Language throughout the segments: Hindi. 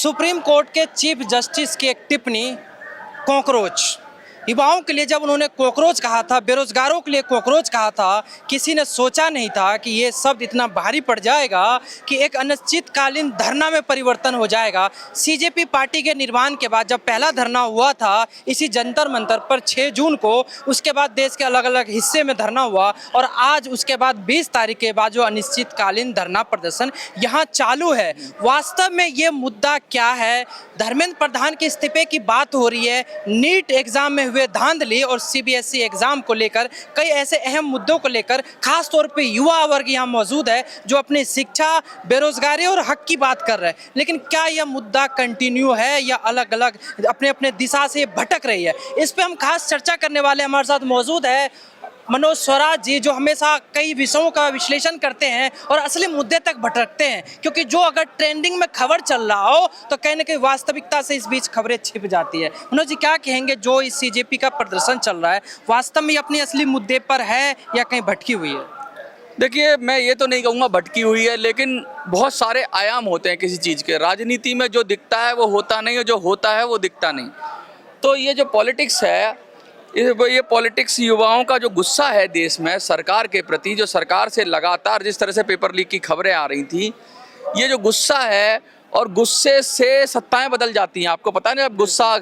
सुप्रीम कोर्ट के चीफ जस्टिस की एक टिप्पणी कॉकरोच, युवाओं के लिए जब उन्होंने कॉकरोच कहा था, बेरोजगारों के लिए कॉकरोच कहा था, किसी ने सोचा नहीं था कि ये शब्द इतना भारी पड़ जाएगा कि एक अनिश्चितकालीन धरना में परिवर्तन हो जाएगा। सीजेपी पार्टी के निर्माण के बाद जब पहला धरना हुआ था इसी जंतर मंतर पर 6 जून को, उसके बाद देश के अलग अलग हिस्से में धरना हुआ और आज उसके बाद 20 तारीख के बाद जो अनिश्चितकालीन धरना प्रदर्शन यहाँ चालू है। वास्तव में ये मुद्दा क्या है? धर्मेंद्र प्रधान के इस्तीफे की बात हो रही है, नीट एग्जाम में हुए धांधली और सीबीएसई एग्जाम को लेकर कई ऐसे अहम मुद्दों को लेकर खास तौर पे युवा वर्ग यहाँ मौजूद है जो अपनी शिक्षा, बेरोजगारी और हक की बात कर रहे हैं। लेकिन क्या यह मुद्दा कंटिन्यू है या अलग अलग अपने अपने दिशा से भटक रही है? इस पे हम खास चर्चा करने वाले हमारे साथ मौजूद है मनोज स्वराज जी, जो हमेशा कई विषयों का विश्लेषण करते हैं और असली मुद्दे तक भटकते हैं, क्योंकि जो अगर ट्रेंडिंग में खबर चल रहा हो तो कहीं ना कहीं वास्तविकता से इस बीच खबरें छिप जाती है। मनोज जी, क्या कहेंगे जो इस सीजेपी का प्रदर्शन चल रहा है, वास्तव में अपनी असली मुद्दे पर है या कहीं भटकी हुई है? देखिए, मैं ये तो नहीं कहूँगा भटकी हुई है, लेकिन बहुत सारे आयाम होते हैं किसी चीज़ के। राजनीति में जो दिखता है वो होता नहीं, और जो होता है वो दिखता नहीं। तो ये जो पॉलिटिक्स है, ये पॉलिटिक्स, युवाओं का जो गुस्सा है देश में सरकार के प्रति, जो सरकार से लगातार जिस तरह से पेपर लीक की खबरें आ रही थी, ये जो गुस्सा है, और गुस्से से सत्ताएं बदल जाती हैं। आपको पता नहीं, अब गुस्सा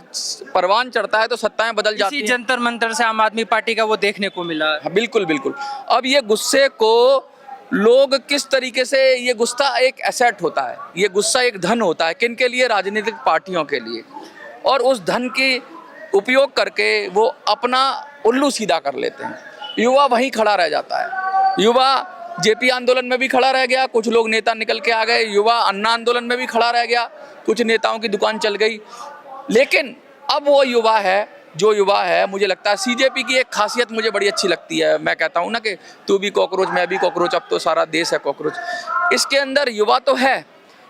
परवान चढ़ता है तो सत्ताएं बदल जाती हैं। जंतर मंतर से आम आदमी पार्टी का वो देखने को मिला। हाँ, बिल्कुल बिल्कुल। अब ये गुस्से को लोग किस तरीके से, ये गुस्सा एक एसेट होता है, ये गुस्सा एक धन होता है, किन के लिए? राजनीतिक पार्टियों के लिए। और उस धन की उपयोग करके वो अपना उल्लू सीधा कर लेते हैं। युवा वहीं खड़ा रह जाता है। युवा जेपी आंदोलन में भी खड़ा रह गया, कुछ लोग नेता निकल के आ गए। युवा अन्ना आंदोलन में भी खड़ा रह गया, कुछ नेताओं की दुकान चल गई। लेकिन अब वो युवा है जो युवा है, मुझे लगता है सीजेपी की एक खासियत मुझे बड़ी अच्छी लगती है। मैं कहता हूँ ना कि तू भी कॉकरोच, मैं भी कॉकरोच, अब तो सारा देश है कॉकरोच। इसके अंदर युवा तो है,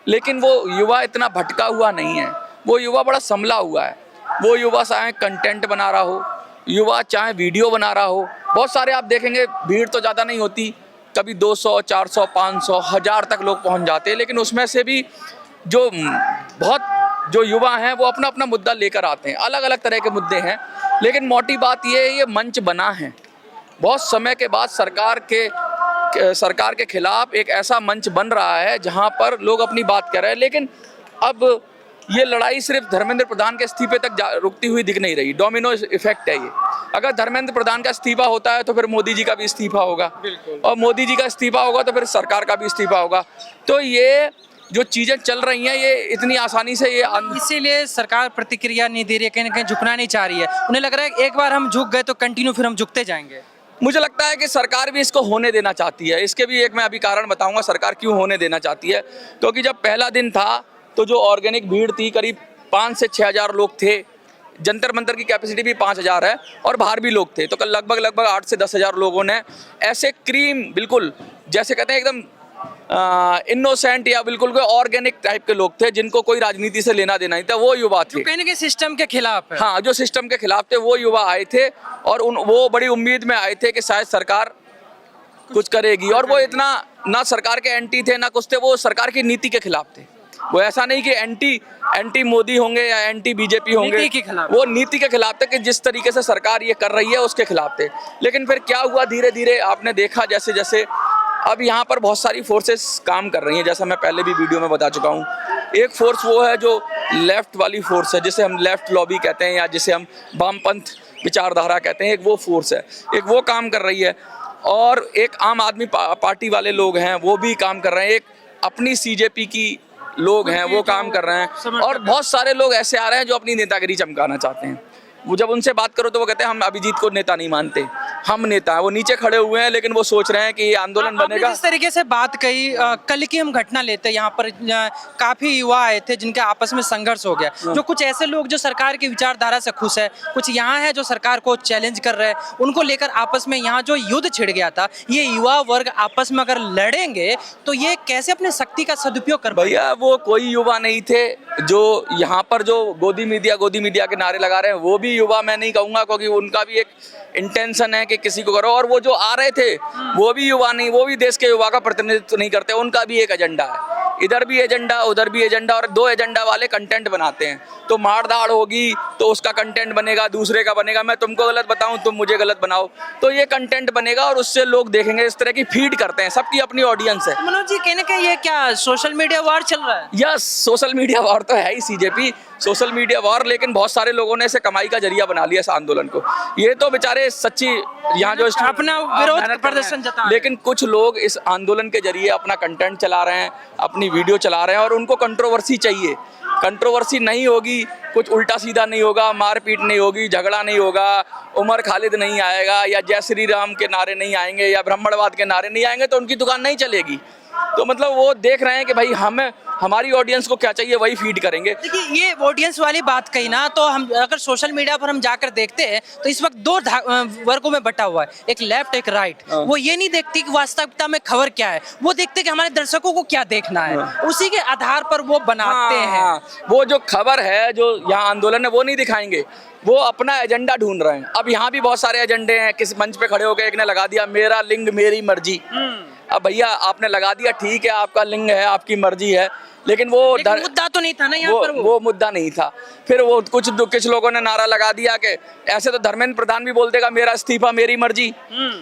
लेकिन वो युवा इतना भटका हुआ नहीं है। वो युवा बड़ा संभला हुआ है। वो युवा चाहे कंटेंट बना रहा हो, युवा चाहे वीडियो बना रहा हो। बहुत सारे आप देखेंगे, भीड़ तो ज़्यादा नहीं होती, कभी 200, 400, 500, 1000 तक लोग पहुंच जाते हैं, लेकिन उसमें से भी जो युवा हैं वो अपना अपना मुद्दा लेकर आते हैं। अलग अलग तरह के मुद्दे हैं, लेकिन मोटी बात ये मंच बना है। बहुत समय के बाद सरकार के खिलाफ एक ऐसा मंच बन रहा है जहां पर लोग अपनी बात कह रहे हैं। लेकिन अब ये लड़ाई सिर्फ धर्मेंद्र प्रधान के इस्तीफे तक रुकती हुई दिख नहीं रही। डोमिनो इफेक्ट है ये। अगर धर्मेंद्र प्रधान का इस्तीफा होता है तो फिर मोदी जी का भी इस्तीफा होगा, और मोदी जी का इस्तीफा होगा तो फिर सरकार का भी इस्तीफा होगा। तो ये जो चीज़ें चल रही हैं, ये इतनी आसानी से इसीलिए सरकार प्रतिक्रिया नहीं दे रही है, कहीं ना कहीं झुकना नहीं चाह रही है। उन्हें लग रहा है एक बार हम झुक गए तो कंटिन्यू फिर हम झुकते जाएंगे। मुझे लगता है कि सरकार भी इसको होने देना चाहती है। इसके भी एक मैं अभी कारण बताऊंगा सरकार क्यों होने देना चाहती है। क्योंकि जब पहला दिन था तो जो ऑर्गेनिक भीड़ थी, करीब 5 से 6 हज़ार लोग थे। जंतर मंतर की कैपेसिटी भी 5000 है, और बाहर भी लोग थे। तो कल लगभग 8 से 10 हज़ार लोगों ने ऐसे क्रीम, बिल्कुल जैसे कहते हैं एकदम इनोसेंट या बिल्कुल कोई ऑर्गेनिक टाइप के लोग थे, जिनको कोई राजनीति से लेना देना नहीं था, वो युवा थे। कहीं ना कहीं सिस्टम के खिलाफ है। हाँ, जो सिस्टम के खिलाफ थे वो युवा आए थे, और वो बड़ी उम्मीद में आए थे कि शायद सरकार कुछ करेगी। और वो इतना ना सरकार के एंटी थे ना कुछ थे, वो सरकार की नीति के खिलाफ थे। वो ऐसा नहीं कि एंटी मोदी होंगे या एंटी बीजेपी होंगे, वो नीति के खिलाफ थे कि जिस तरीके से सरकार ये कर रही है उसके खिलाफ थे। लेकिन फिर क्या हुआ, धीरे धीरे आपने देखा जैसे जैसे अब यहाँ पर बहुत सारी फोर्सेस काम कर रही हैं, जैसा मैं पहले भी वीडियो में बता चुका हूँ। एक फोर्स वो है जो लेफ्ट वाली फोर्स है, जिसे हम लेफ्ट लॉबी कहते हैं या जिसे हम वामपंथ विचारधारा कहते हैं। एक वो फोर्स है, एक वो काम कर रही है, और एक आम आदमी पार्टी वाले लोग हैं वो भी काम कर रहे हैं। एक अपनी सीजेपी की लोग हैं वो काम कर रहे हैं, और बहुत सारे लोग ऐसे आ रहे हैं जो अपनी नेतागिरी चमकाना चाहते हैं। वो जब उनसे बात करो तो वो कहते हैं हम अभिजीत को नेता नहीं मानते, हम नेता हैं। वो नीचे खड़े हुए हैं, लेकिन वो सोच रहे हैं कि ये आंदोलन बनेगा। इस तरीके से बात कही, कल की हम घटना लेते हैं, यहाँ पर काफी युवा आए थे जिनके आपस में संघर्ष हो गया। जो कुछ ऐसे लोग जो सरकार की विचारधारा से खुश है, कुछ यहाँ है जो सरकार को चैलेंज कर रहे हैं, उनको लेकर आपस में यहाँ जो युद्ध छिड़ गया था, ये युवा वर्ग आपस में अगर लड़ेंगे तो ये कैसे अपने शक्ति का सदुपयोग कर? भैया, वो कोई युवा नहीं थे जो यहाँ पर जो गोदी मीडिया के नारे लगा रहे हैं। वो भी युवा मैं नहीं कहूँगा, क्योंकि उनका भी एक इंटेंशन है कि किसी को करो। और वो जो आ रहे थे वो भी युवा नहीं, वो भी देश के युवा का प्रतिनिधित्व नहीं करते, उनका भी एक एजेंडा है। इधर भी एजेंडा उधर भी एजेंडा, और दो एजेंडा वाले कंटेंट बनाते हैं। तो मारदाड़ होगी तो उसका कंटेंट बनेगा, दूसरे का बनेगा, मैं तुमको गलत बताऊं तुम मुझे गलत बनाओ, तो ये कंटेंट बनेगा और उससे लोग देखेंगे। इस तरह की फीड करते हैं, सबकी अपनी ऑडियंस है। मनोज जी, कहने का ये क्या सोशल मीडिया वॉर चल रहा है? यस, सोशल मीडिया वॉर तो है ही सीजेपी, सोशल मीडिया वॉर, लेकिन बहुत सारे लोगों ने इसे कमाई का जरिया बना लिया इस आंदोलन को। ये तो बेचारे सच्ची यहाँ जो अपना विरोध मेहनत कर रहे हैं, प्रदर्शन जता रहे हैं। लेकिन कुछ लोग इस आंदोलन के जरिए अपना कंटेंट चला रहे हैं, अपनी वीडियो चला रहे हैं, और उनको कंट्रोवर्सी चाहिए। कंट्रोवर्सी नहीं होगी, कुछ उल्टा सीधा नहीं होगा, मारपीट नहीं होगी, झगड़ा नहीं होगा, उमर खालिद नहीं आएगा, या जय श्री राम के नारे नहीं आएंगे, या ब्राह्मणवाद के नारे नहीं आएंगे, तो उनकी दुकान नहीं चलेगी। तो मतलब वो देख रहे हैं कि भाई हमें हमारी ऑडियंस को क्या चाहिए वही फीड करेंगे। देखिए, ये ऑडियंस वाली बात कही ना, तो हम अगर सोशल मीडिया पर हम जाकर देखते हैं तो इस वक्त दो वर्गों में बटा हुआ है, एक लेफ्ट एक राइट। वो ये नहीं देखती कि वास्तविकता में खबर क्या है, वो देखते कि हमारे दर्शकों को क्या देखना है, उसी के आधार पर वो बनाते हैं। वो जो खबर है, जो यहाँ आंदोलन है, वो नहीं दिखाएंगे, वो अपना एजेंडा ढूंढ रहे हैं। अब यहाँ भी बहुत सारे एजेंडे हैं, किस मंच पे खड़े होकर एक ने लगा दिया मेरा लिंग मेरी मर्जी। अब भैया आपने लगा दिया, ठीक है, आपका लिंग है, आपकी मर्जी है, लेकिन वो मुद्दा तो नहीं था ना यहाँ पर। वो मुद्दा नहीं था। फिर वो कुछ लोगों ने नारा लगा दिया कि ऐसे तो धर्मेंद्र प्रधान भी बोल देगा मेरा इस्तीफा मेरी मर्जी।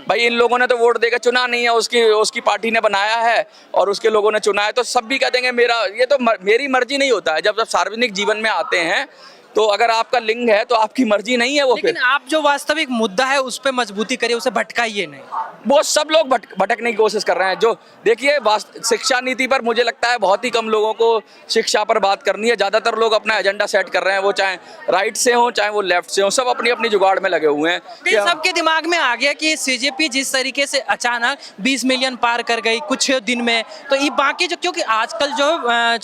भाई इन लोगों ने तो वोट देकर चुना नहीं है, उसकी पार्टी ने बनाया है और उसके लोगों ने चुना है, तो सब भी कह देंगे मेरा, ये तो मेरी मर्जी नहीं होता है। जब सार्वजनिक जीवन में आते हैं तो अगर आपका लिंग है तो आपकी मर्जी नहीं है वो। लेकिन आप जो वास्तविक मुद्दा है उस पर मजबूती करिए, उसे भटकाइए नहीं। वो सब लोग भटकने की कोशिश कर रहे हैं। जो देखिए शिक्षा नीति पर मुझे लगता है बहुत ही कम लोगों को शिक्षा पर बात करनी है। ज़्यादातर लोग अपना एजेंडा सेट कर रहे हैं, वो चाहे राइट से हो चाहे वो लेफ्ट से हो, सब अपनी अपनी जुगाड़ में लगे हुए हैं। सबके दिमाग में आ गया कि सीजेपी जिस तरीके से अचानक 20 मिलियन पार कर गई कुछ दिन में, तो ये बाकी जो, क्योंकि आजकल जो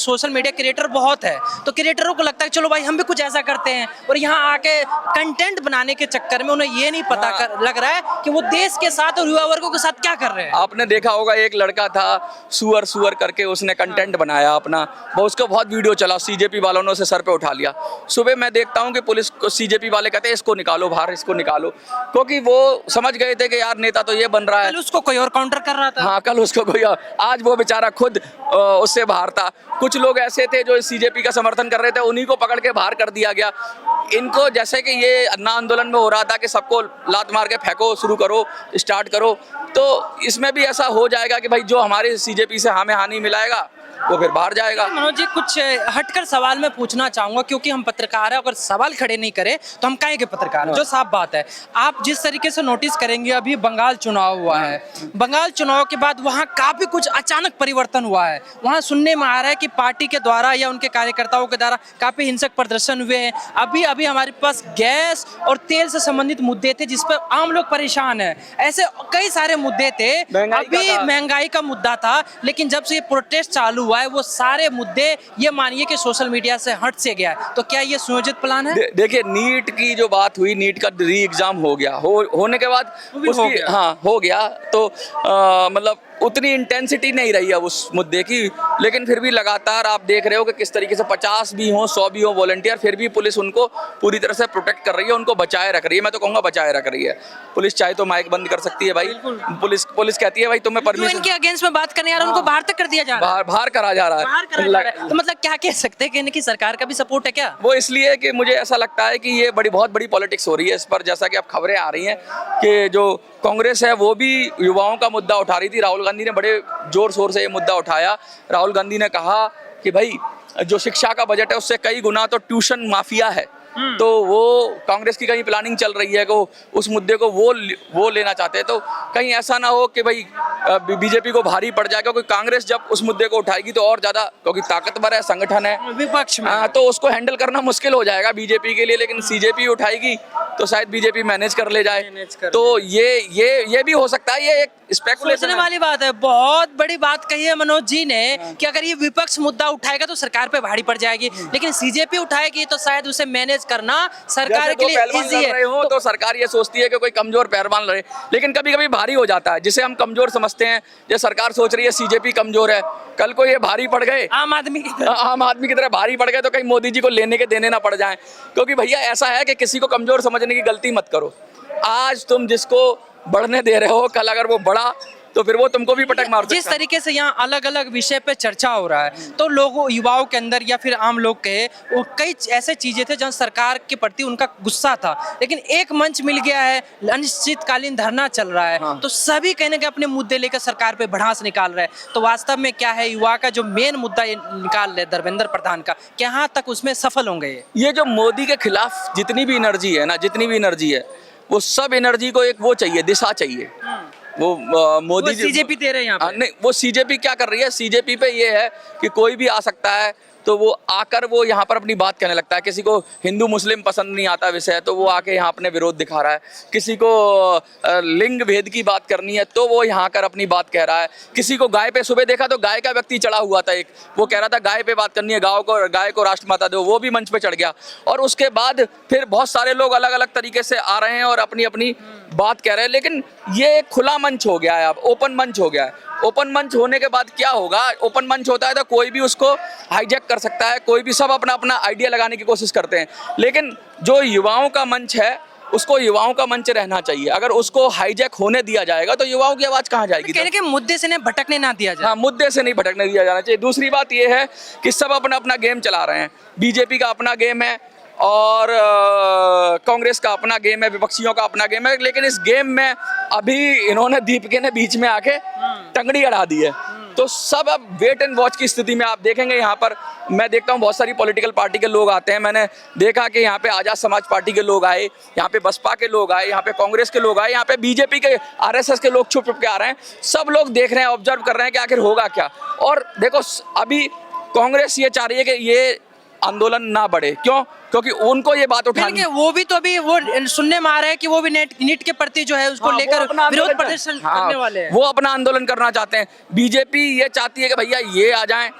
सोशल मीडिया क्रिएटर बहुत है, तो क्रिएटरों को लगता है चलो भाई हम भी कुछ ऐसा करते हैं, और यहाँ आके कंटेंट बनाने के चक्कर में उन्हें ये नहीं पता लग रहा है कि वो देश के साथ और युवा वर्गों के साथ क्या कर रहे हैं। आपने देखा होगा एक लड़का था सुअर करके, उसने कंटेंट बनाया अपना, उसको बहुत वीडियो चला, सीजेपी वालों ने उसे सर पे उठा लिया। सुबह मैं देखता हूँ कि पुलिस को सीजेपी वाले कहते हैं इसको निकालो बाहर, इसको निकालो, क्योंकि वो समझ गए थे कि यार नेता तो ये बन रहा है। कल उसको कोई और काउंटर कर रहा था। हाँ, कल उसको कोई और, आज वो बेचारा खुद उससे बाहर था। कुछ लोग ऐसे थे जो सीजेपी का समर्थन कर रहे थे, उन्हीं को पकड़ के बाहर कर दिया गया। इनको जैसे कि ये अन्ना आंदोलन में हो रहा था कि सबको लात मार के फेंको, शुरू करो, स्टार्ट करो, तो इसमें भी ऐसा हो जाएगा कि भाई जो हमारे सीजेपी से हमें हानि मिलाएगा वो फिर बाहर जाएगा। मनोज जी, कुछ हटकर सवाल मैं पूछना चाहूंगा, क्योंकि हम पत्रकार हैं, अगर सवाल खड़े नहीं करें तो हम काहे के पत्रकार हैं, जो साफ बात है। आप जिस तरीके से नोटिस करेंगे, अभी बंगाल चुनाव हुआ है, बंगाल चुनाव के बाद वहाँ काफी कुछ अचानक परिवर्तन हुआ है। वहाँ सुनने में आ रहा है कि पार्टी के द्वारा या उनके कार्यकर्ताओं के द्वारा काफी हिंसक प्रदर्शन हुए हैं। अभी अभी हमारे पास गैस और तेल से संबंधित मुद्दे थे जिस पर आम लोग परेशान है। ऐसे कई सारे मुद्दे थे। अभी महंगाई का मुद्दा था, लेकिन जब से ये प्रोटेस्ट चालू हुआ है वो सारे मुद्दे ये मानिए कि सोशल मीडिया से हट से गया है। तो क्या ये सुयोजित प्लान है? देखिए, नीट की जो बात हुई, नीट का री एग्जाम हो गया, होने के बाद उसकी हो गया तो मतलब उतनी इंटेंसिटी नहीं रही है उस मुद्दे की, लेकिन फिर भी लगातार आप देख रहे हो कि किस तरीके से 50 भी हो 100 भी हो वॉलंटियर, फिर भी पुलिस उनको पूरी तरह से प्रोटेक्ट कर रही है, उनको बचाए रख रही है। मैं तो कहूँगा बचाए रख रही है। पुलिस चाहे तो माइक बंद कर सकती है भाई, पुलिस कहती है भाई तुम्हें परमिशन, इनके अगेंस्ट में बात करने यार उनको बाहर तक कर दिया जा रहा है, बाहर करा जा रहा है। तो मतलब क्या कह सकते हैं कि इनकी सरकार का भी सपोर्ट है क्या? वो इसलिए कि मुझे ऐसा लगता है कि ये बहुत बड़ी पॉलिटिक्स हो रही है इस पर। जैसा कि अब खबरें आ रही हैं कि जो कांग्रेस है वो भी युवाओं का मुद्दा उठा रही थी। राहुल गांधी ने बड़े जोर शोर से ये मुद्दा उठाया। राहुल गांधी ने कहा कि भाई जो शिक्षा का बजट है उससे कई गुना तो ट्यूशन माफिया है, तो वो कांग्रेस की कहीं प्लानिंग चल रही है कि उस मुद्दे को वो लेना चाहते हैं। तो कहीं ऐसा ना हो कि भाई बीजेपी को भारी पड़ जाए, क्योंकि कांग्रेस जब उस मुद्दे को उठाएगी तो और ज्यादा, क्योंकि ताकतवर है, संगठन है विपक्ष में, तो उसको हैंडल करना मुश्किल हो जाएगा बीजेपी के लिए। लेकिन सीजेपी उठाएगी तो शायद बीजेपी मैनेज कर ले जाए। तो ये भी हो सकता है। ये एक सोचने वाली बात है। बहुत बड़ी बात कही है मनोज जी ने कि अगर ये विपक्ष मुद्दा उठाएगा तो सरकार पे भारी पड़ जाएगी, लेकिन सीजेपी उठाएगी तो शायद उसे मैनेज करना सरकार के लिए इजी है। तो सरकार ये सोचती है कि कोई कमजोर पहलवान लड़े, लेकिन कभी कभी भारी हो जाता है जिसे हम कमजोर समझते हैं। जैसे सरकार सोच रही है सीजेपी कमजोर है, कल को ये भारी पड़ गए आम आदमी की तरह भारी पड़ गए तो कहीं मोदी जी को लेने के देने ना पड़ जाए। क्योंकि भैया ऐसा है कि किसी को कमजोर समझने की गलती मत करो। आज तुम जिसको बढ़ने दे रहे हो, कल अगर वो बढ़ा तो फिर वो तुमको भी पटक मार जिस सकता है। तरीके से यहाँ अलग अलग विषय पे चर्चा हो रहा है तो लोगों युवाओं के अंदर या फिर आम लोग के वो कई ऐसे चीजें थे जहाँ सरकार के प्रति उनका गुस्सा था, लेकिन एक मंच मिल गया है, अनिश्चितकालीन धरना चल रहा है, हाँ। तो सभी कहीं ना कहीं अपने मुद्दे लेकर सरकार पे भड़ास निकाल रहे हैं। तो वास्तव में क्या है, युवा का जो मेन मुद्दा ये निकाल रहे धर्मेंद्र प्रधान का, कहाँ तक उसमें सफल होंगे ये जो मोदी के खिलाफ जितनी भी एनर्जी है ना, जितनी भी एनर्जी है, वो सब एनर्जी को एक वो चाहिए, दिशा चाहिए। वो मोदी जी सीजेपी दे रहे हैं यहाँ पे। नहीं, वो सीजेपी क्या कर रही है, सीजेपी पे ये है कि कोई भी आ सकता है तो वो आकर वो यहाँ पर अपनी बात कहने लगता है। किसी को हिंदू मुस्लिम पसंद नहीं आता विषय तो वो आके यहाँ अपने विरोध दिखा रहा है, किसी को लिंग भेद की बात करनी है तो वो यहाँ कर अपनी बात कह रहा है, किसी को गाय पे, सुबह देखा तो गाय का व्यक्ति चढ़ा हुआ था एक, वो कह रहा था गाय पे बात करनी है, गाय को राष्ट्रमाता दो, वो भी मंच पे चढ़ गया। और उसके बाद फिर बहुत सारे लोग अलग अलग तरीके से आ रहे हैं और अपनी अपनी बात कह रहे हैं, लेकिन ये एक खुला मंच हो गया है, अब ओपन मंच हो गया है। ओपन मंच होने के बाद क्या होगा, ओपन मंच होता है तो कोई भी उसको हाईजैक कर सकता है, कोई भी, सब अपना अपना आइडिया लगाने की कोशिश करते हैं, लेकिन जो युवाओं का मंच है उसको युवाओं का मंच रहना चाहिए। अगर उसको हाईजैक होने दिया जाएगा तो युवाओं की आवाज कहाँ जाएगी? कहने के मुद्दे से नहीं भटकने ना दिया जाए। हाँ, मुद्दे से नहीं भटकने दिया जाना चाहिए। दूसरी बात यह है कि सब अपना अपना गेम चला रहे हैं, बीजेपी का अपना गेम है और कांग्रेस का अपना गेम है, विपक्षियों का अपना गेम है, लेकिन इस गेम में अभी इन्होंने दीपके ने बीच में आके टंगड़ी अड़ा दी है। तो सब अब वेट एंड वॉच की स्थिति में आप देखेंगे। यहाँ पर मैं देखता हूँ बहुत सारी पॉलिटिकल पार्टी के लोग आते हैं, मैंने देखा कि यहाँ पे आजाद समाज पार्टी के लोग आए, यहाँ पे बसपा के लोग आए, यहाँ पे कांग्रेस के लोग आए, यहाँ पे बीजेपी के आरएसएस के लोग छुप छुप के आ रहे हैं। सब लोग देख रहे हैं, ऑब्जर्व कर रहे हैं कि आखिर होगा क्या। और देखो अभी कांग्रेस ये चाह रही है कि ये आंदोलन ना बढ़े, क्यों? क्योंकि उनको ये बात उठानी, वो भी तो अभी वो सुनने में आ रहा है कि वो भी नीट के प्रति जो है उसको हाँ, लेकर वो विरोध प्रदर्शन करने वाले हैं। वो अपना आंदोलन करना चाहते हैं। बीजेपी ये चाहती है कि भैया ये आ जाएं,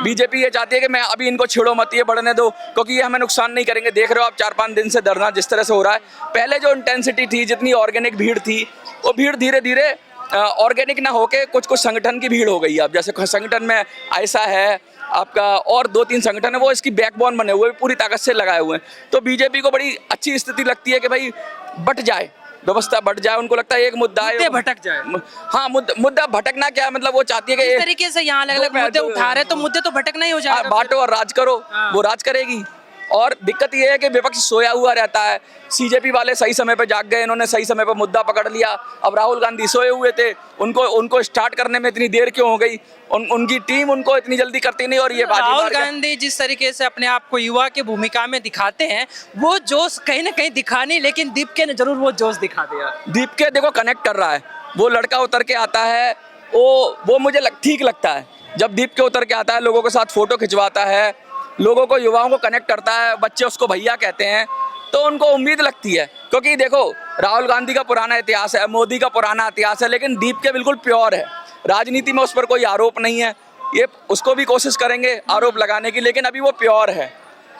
बीजेपी ये चाहती है कि मैं अभी इनको छेड़ो मत, ये बढ़ने दो, क्योंकि ये हमें नुकसान नहीं करेंगे। देख रहे हो आप 4-5 दिन से धरना जिस तरह से हो रहा है, पहले जो इंटेंसिटी थी, जितनी ऑर्गेनिक भीड़ थी, वो भीड़ धीरे धीरे ऑर्गेनिक ना होके कुछ कुछ संगठन की भीड़ हो गई है। अब जैसे संगठन में ऐसा है आपका, और 2-3 संगठन है वो इसकी बैकबोन बने हुए, पूरी ताकत से लगाए हुए हैं। तो बीजेपी को बड़ी अच्छी स्थिति लगती है कि भाई बट जाए, व्यवस्था बढ़ जाए। उनको लगता है एक मुद्दा है, भटक जाए। हाँ, मुद्दा भटकना क्या मतलब, वो चाहती है कि इस तरीके से यहाँ अलग अलग मुद्दे उठा रहे तो मुद्दे तो भटकना ही हो जाएगा। बांटो और राज करो, वो राज करेगी। और दिक्कत ये है कि विपक्ष सोया हुआ रहता है। सीजेपी वाले सही समय पे जाग गए, इन्होंने सही समय पे मुद्दा पकड़ लिया। अब राहुल गांधी सोए हुए थे, उनको स्टार्ट करने में इतनी देर क्यों हो गई? उनकी टीम उनको इतनी जल्दी करती नहीं। और ये राहुल गांधी जिस तरीके से अपने आप को युवा की भूमिका में दिखाते हैं, वो जोश कहीं ना कहीं दिखा नहीं, लेकिन दीपके ने जरूर वो जोश दिखा दिया। दीपके देखो कनेक्ट कर रहा है, वो लड़का उतर के आता है, वो मुझे ठीक लगता है। जब दीपके उतर के आता है, लोगों के साथ फोटो खिंचवाता है, लोगों को, युवाओं को कनेक्ट करता है, बच्चे उसको भैया कहते हैं, तो उनको उम्मीद लगती है। क्योंकि देखो राहुल गांधी का पुराना इतिहास है, मोदी का पुराना इतिहास है, लेकिन दीपके बिल्कुल प्योर है। राजनीति में उस पर कोई आरोप नहीं है। ये उसको भी कोशिश करेंगे आरोप लगाने की, लेकिन अभी वो प्योर है।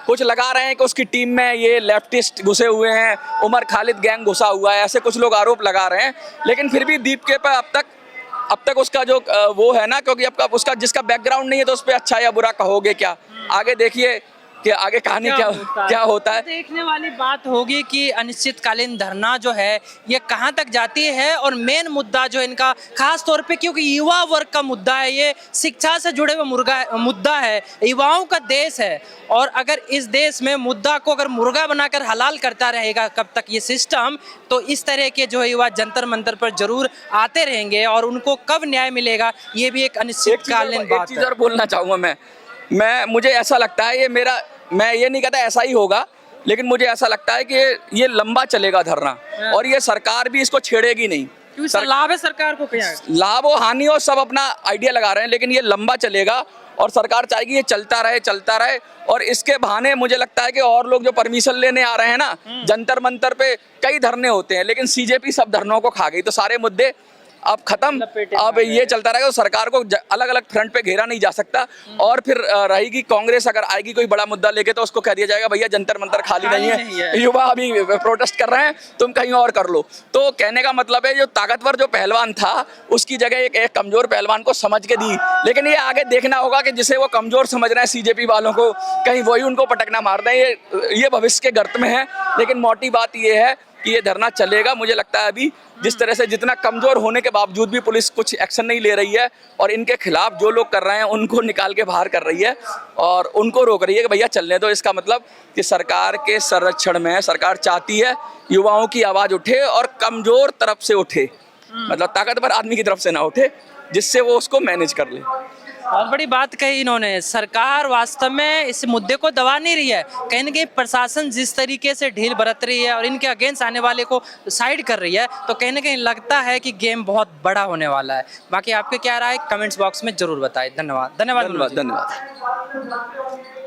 कुछ लगा रहे हैं कि उसकी टीम में ये लेफ्टिस्ट घुसे हुए हैं, उमर खालिद गैंग घुसा हुआ है, ऐसे कुछ लोग आरोप लगा रहे हैं, लेकिन फिर भी दीपके पर अब तक उसका जो वो है ना, क्योंकि अब उसका जिसका बैकग्राउंड नहीं है तो उस पर अच्छा या बुरा कहोगे क्या? आगे देखिए कि आगे कहानी क्या होता है। देखने वाली बात होगी कि अनिश्चितकालीन धरना जो है ये कहां तक जाती है, और मेन मुद्दा जो इनका खास तौर पे, क्योंकि युवा वर्ग का मुद्दा है, ये शिक्षा से जुड़े हुए मुद्दा है, युवाओं का देश है। और अगर इस देश में मुद्दा को अगर मुर्गा बनाकर हलाल करता रहेगा कब तक ये सिस्टम, तो इस तरह के जो है युवा जंतर मंतर पर जरूर आते रहेंगे, और उनको कब न्याय मिलेगा ये भी एक अनिश्चितकालीन बात है। एक चीज और बोलना चाहूँगा मैं मुझे ऐसा लगता है, मैं ये नहीं कहता ऐसा ही होगा, लेकिन मुझे ऐसा लगता है कि ये लंबा चलेगा धरना, और ये सरकार भी इसको छेड़ेगी नहीं। लाभ है सरकार को, क्या लाभ और हानि हो, सब अपना आइडिया लगा रहे हैं, लेकिन ये लंबा चलेगा और सरकार चाहेगी ये चलता रहे। और इसके बहाने मुझे लगता है कि और लोग जो परमिशन लेने आ रहे हैं ना, जंतर मंतर पे कई धरने होते हैं, लेकिन सीजेपी सब धरनों को खा गई, तो सारे मुद्दे अब खत्म। अब ये चलता रहेगा, तो सरकार को अलग अलग फ्रंट पे घेरा नहीं जा सकता। और फिर रहेगी कांग्रेस, अगर आएगी कोई बड़ा मुद्दा लेके, तो उसको कह दिया जाएगा भैया जंतर मंतर खाली नहीं है, युवा अभी प्रोटेस्ट कर रहे हैं, तुम कहीं और कर लो। तो कहने का मतलब है, जो ताकतवर जो पहलवान था उसकी जगह एक कमजोर पहलवान को समझ के दी। लेकिन ये आगे देखना होगा कि जिसे वो कमजोर समझ रहे हैं सीजेपी वालों को, कहीं वही उनको पटकना मार दें। ये भविष्य के गर्त में है, लेकिन मोटी बात ये है कि ये धरना चलेगा। मुझे लगता है अभी जिस तरह से जितना कमज़ोर होने के बावजूद भी पुलिस कुछ एक्शन नहीं ले रही है और इनके खिलाफ जो लोग कर रहे हैं उनको निकाल के बाहर कर रही है और उनको रोक रही है कि भैया चलने दो। इसका मतलब कि सरकार के संरक्षण में सरकार चाहती है युवाओं की आवाज़ उठे और कमज़ोर तरफ से उठे, मतलब ताकतवर आदमी की तरफ से ना उठे, जिससे वो उसको मैनेज कर ले। बहुत बड़ी बात कही इन्होंने। सरकार वास्तव में इस मुद्दे को दबा नहीं रही है, कहीं ना कहीं प्रशासन जिस तरीके से ढील बरत रही है और इनके अगेंस्ट आने वाले को साइड कर रही है, तो कहीं ना कहीं लगता है कि गेम बहुत बड़ा होने वाला है। बाकी आपके क्या राय कमेंट्स बॉक्स में जरूर बताएं। धन्यवाद धन्यवाद धन्यवाद धन्यवाद।